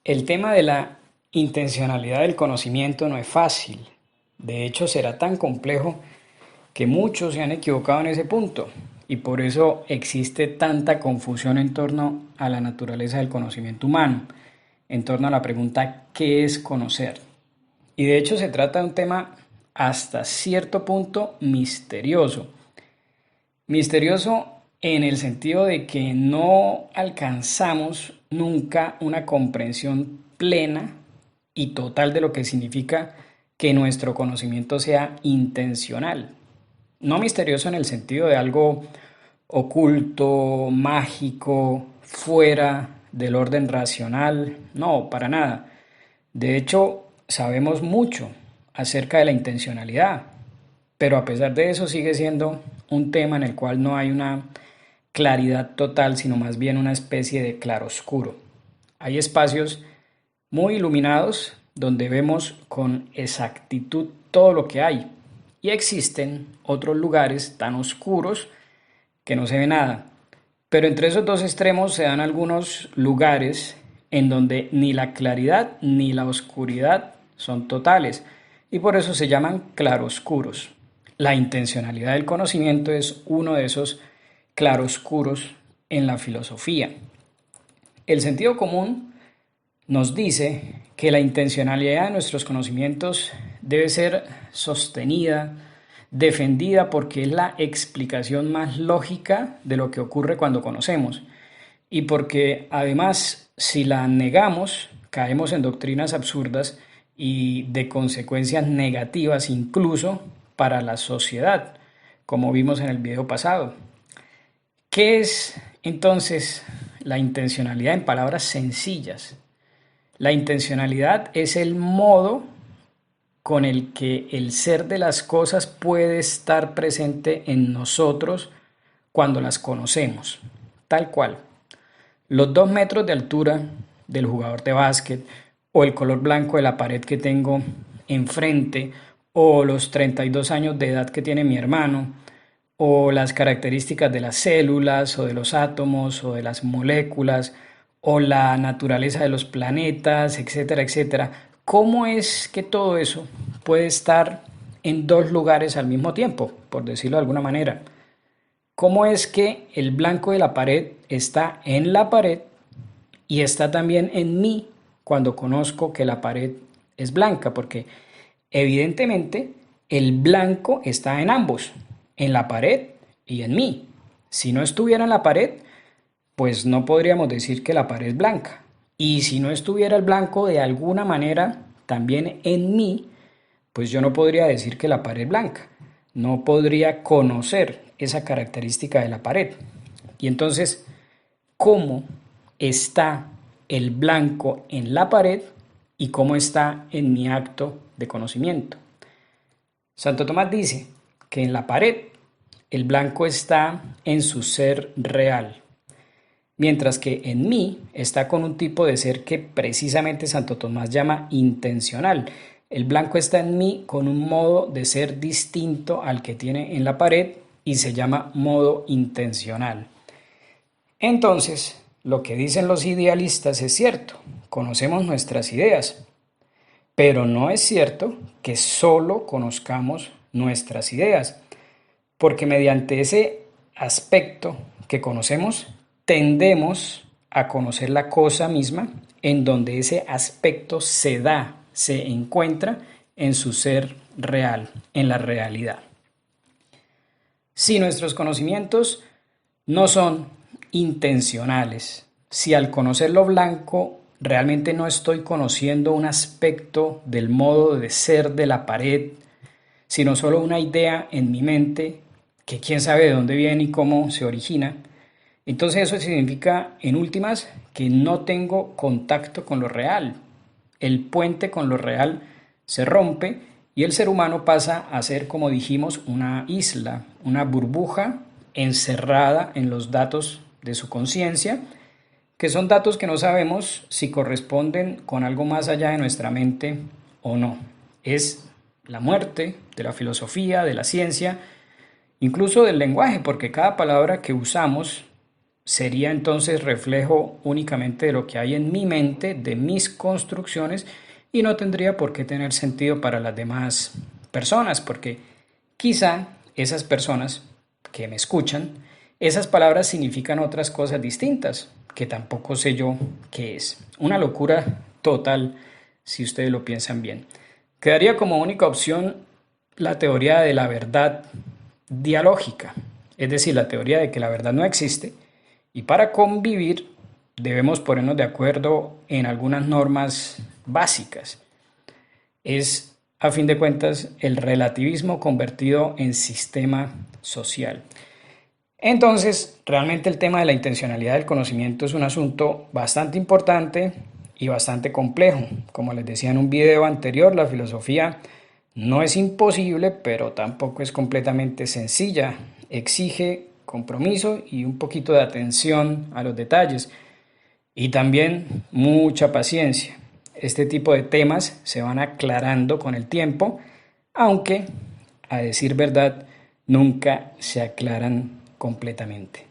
El tema de la intencionalidad del conocimiento no es fácil. De hecho, será tan complejo que muchos se han equivocado en ese punto y por eso existe tanta confusión en torno a la naturaleza del conocimiento humano, en torno a la pregunta ¿qué es conocer? Y de hecho se trata de un tema hasta cierto punto misterioso. Misterioso en el sentido de que no alcanzamos nunca una comprensión plena y total de lo que significa que nuestro conocimiento sea intencional. No misterioso en el sentido de algo oculto, mágico, fuera del orden racional, no, para nada. De hecho, sabemos mucho acerca de la intencionalidad, pero a pesar de eso sigue siendo un tema en el cual no hay una claridad total, sino más bien una especie de claroscuro. Hay espacios muy iluminados donde vemos con exactitud todo lo que hay y existen otros lugares tan oscuros que no se ve nada. Pero entre esos dos extremos se dan algunos lugares en donde ni la claridad ni la oscuridad son totales y por eso se llaman claroscuros. La intencionalidad del conocimiento es uno de esos claroscuros en la filosofía. El sentido común nos dice que la intencionalidad de nuestros conocimientos debe ser sostenida, defendida porque es la explicación más lógica de lo que ocurre cuando conocemos y porque además si la negamos caemos en doctrinas absurdas y de consecuencias negativas incluso para la sociedad, como vimos en el video pasado. ¿Qué es entonces la intencionalidad en palabras sencillas? La intencionalidad es el modo con el que el ser de las cosas puede estar presente en nosotros cuando las conocemos, tal cual. Los 2 metros de altura del jugador de básquet, o el color blanco de la pared que tengo enfrente, o los 32 años de edad que tiene mi hermano, o las características de las células, o de los átomos, o de las moléculas, o la naturaleza de los planetas, etcétera, etcétera. ¿Cómo es que todo eso puede estar en dos lugares al mismo tiempo, por decirlo de alguna manera? ¿Cómo es que el blanco de la pared está en la pared y está también en mí cuando conozco que la pared es blanca? Porque evidentemente el blanco está en ambos, en la pared y en mí. Si no estuviera en la pared, pues no podríamos decir que la pared es blanca. Y si no estuviera el blanco de alguna manera también en mí, pues yo no podría decir que la pared es blanca. No podría conocer esa característica de la pared. Y entonces, ¿cómo está el blanco en la pared y cómo está en mi acto de conocimiento? Santo Tomás dice que en la pared el blanco está en su ser real, mientras que en mí está con un tipo de ser que precisamente Santo Tomás llama intencional. El blanco está en mí con un modo de ser distinto al que tiene en la pared y se llama modo intencional. Entonces, lo que dicen los idealistas es cierto, conocemos nuestras ideas, pero no es cierto que solo conozcamos nuestras ideas, porque mediante ese aspecto que conocemos, tendemos a conocer la cosa misma en donde ese aspecto se da, se encuentra en su ser real, en la realidad. Si nuestros conocimientos no son intencionales, si al conocer lo blanco realmente no estoy conociendo un aspecto del modo de ser de la pared, sino solo una idea en mi mente que quién sabe de dónde viene y cómo se origina, entonces eso significa, en últimas, que no tengo contacto con lo real. El puente con lo real se rompe y el ser humano pasa a ser, como dijimos, una isla, una burbuja encerrada en los datos de su conciencia, que son datos que no sabemos si corresponden con algo más allá de nuestra mente o no. Es la muerte de la filosofía, de la ciencia, incluso del lenguaje, porque cada palabra que usamos sería entonces reflejo únicamente de lo que hay en mi mente, de mis construcciones, y no tendría por qué tener sentido para las demás personas, porque quizá esas personas que me escuchan, esas palabras significan otras cosas distintas, que tampoco sé yo qué es. Una locura total si ustedes lo piensan bien. Quedaría como única opción la teoría de la verdad dialógica, es decir, la teoría de que la verdad no existe y para convivir debemos ponernos de acuerdo en algunas normas básicas. Es, a fin de cuentas, el relativismo convertido en sistema social. Entonces, realmente el tema de la intencionalidad del conocimiento es un asunto bastante importante y bastante complejo. Como les decía en un video anterior, la filosofía no es imposible, pero tampoco es completamente sencilla. Exige compromiso y un poquito de atención a los detalles y también mucha paciencia. Este tipo de temas se van aclarando con el tiempo, aunque, a decir verdad, nunca se aclaran completamente.